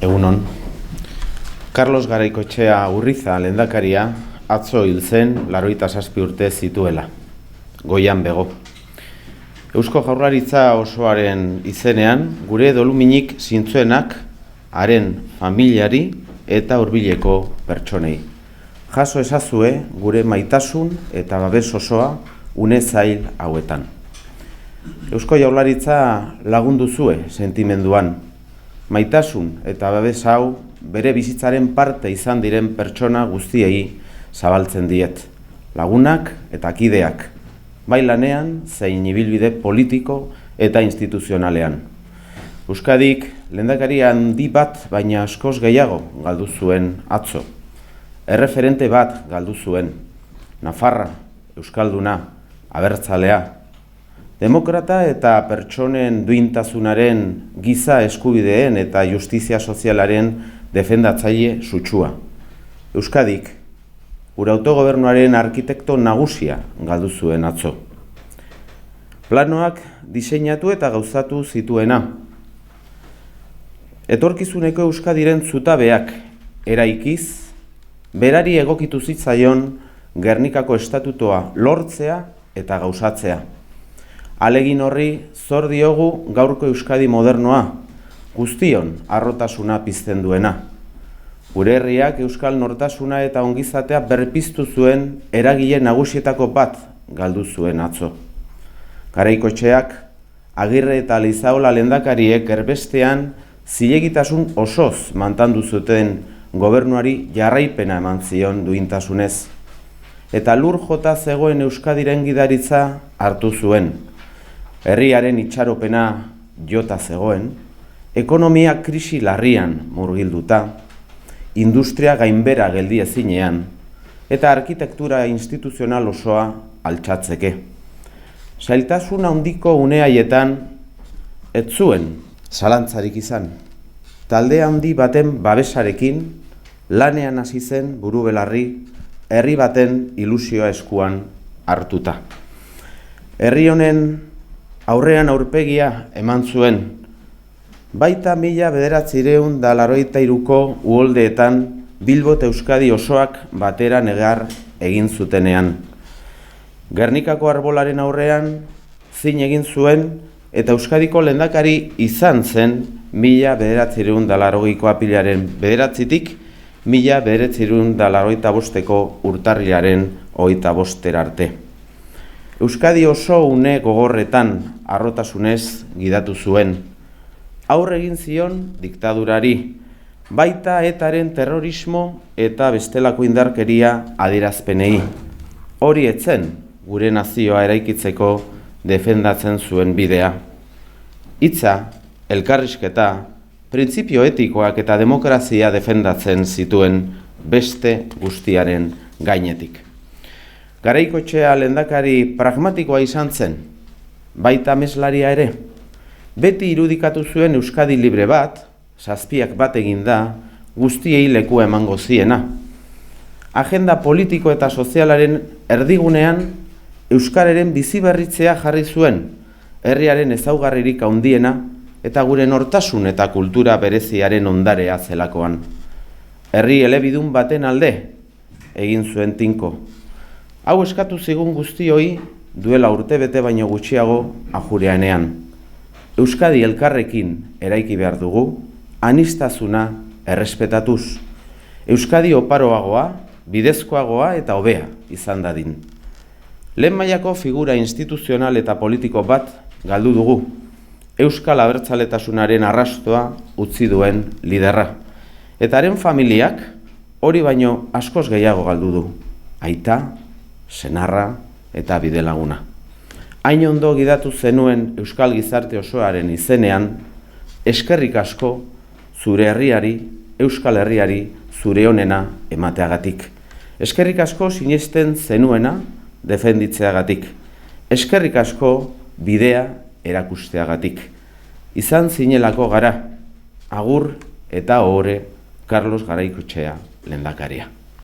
Egunon. Carlos Garaikoetxea Urriza lehendakaria atzo hil zen 87 urte zituela, Goian bego. Eusko Jaurlaritza osoaren izenean, gure doluminik zintzuenak haren familiari eta hurbileko pertsonei. Jaso ezazue gure maitasun eta babes osoa une zail hauetan. Eusko Jaurlaritza lagundu zue sentimenduan. Maitasun eta babes hau bere bizitzaren parte izan diren pertsona guztiei zabaltzen diet. Lagunak eta kideak, bai lanean zein ibilbide politiko eta instituzionalean. Euskadik lehendakari handi bat baina askoz gehiago galdu zuen atzo. Erreferente bat galdu zuen, Nafarra, Euskalduna, abertzalea. Demokrata eta pertsonen duintasunaren, giza eskubideen eta justizia sozialaren defendatzaile sutsua. Euskadik, gure autogobernuaren arkitekto nagusia galdu zuen atzo. Planoak diseinatu eta gauzatu zituena. Etorkizuneko Euskadiren zutabeak eraikiz, berari egokitu zitzaion Gernikako estatutoa lortzea eta gauzatzea. Alegin horri zor diogu gaurko Euskadi modernoa, guztion harrotasuna pizten duena. Gure herriak euskal nortasuna eta ongizatea berpiztu zuen eragile nagusietako bat galdu zuen atzo. Garaikoetxeak, Agirre eta Lizaola lehendakariek erbestean zilegitasun osoz mantendu zuten gobernuari jarraipena eman zion duintasunez. Eta lur jota zegoen Euskadiren gidaritza hartu zuen. Herriaren itxaropena jota zegoen, ekonomia krisi larrian murgilduta, industria gainbera geldi ezinean, eta arkitektura instituzional osoa altxatzeke. Zailtasun handiko une haietan, ez zuen zalantzarik izan. Talde handi baten babesarekin, lanean hasi zen buru belarri, herri baten ilusioa eskuan hartuta. Herri honen aurrean aurpegia eman zuen, baita 1983ko uholdeetan Bilbo eta Euskadi osoak batera negar egin zutenean. Gernikako arbolaren aurrean zin egin zuen eta Euskadiko lehendakari izan zen 1980ko apilaren 9-tik 1985ko urtarrilaren 25 arte. Euskadi oso une gogorretan harrotasunez gidatu zuen. Aurre egin zion diktadurari, baita etaren terrorismo eta bestelako indarkeria adierazpenei. Hori etzen gure nazioa eraikitzeko defendatzen zuen bidea. Hitza, elkarrizketa, printzipio etikoak eta demokrazia defendatzen zituen beste guztiaren gainetik. Garaikoetxea lehendakari pragmatikoa izan zen, baita ameslaria ere. Beti irudikatu zuen Euskadi libre bat, zazpiak bat eginda, guztiei lekua emango ziena. Agenda politiko eta sozialaren erdigunean, Euskararen biziberritzea jarri zuen, herriaren ezaugarririk handiena eta gure nortasun eta kultura bereziaren ondarea zelakoan. Herri elebidun baten alde egin zuen tinko. Hau eskatu zigun guztioi duela urtebete baino gutxiago ajureanean. Euskadi elkarrekin eraiki behar dugu, aniztasuna errespetatuz. Euskadi oparoagoa, bidezkoagoa eta hobea izan dadin. Lehen mailako figura instituzional eta politiko bat galdu dugu. Euskal abertzaletasunaren arrastoa utzi duen liderra. Eta haren familiak hori baino askoz gehiago galdu du. Aita, senarra eta bidelaguna. Hain ondo gidatu zenuen Euskal Gizarte osoaren izenean, eskerrik asko zure herriari, Euskal Herriari zure onena emateagatik. Eskerrik asko sinesten zenuena defenditzeagatik. Eskerrik asko bidea erakusteagatik. Izan zinelako gara, agur eta ohore Carlos Garaikoetxea lehendakaria.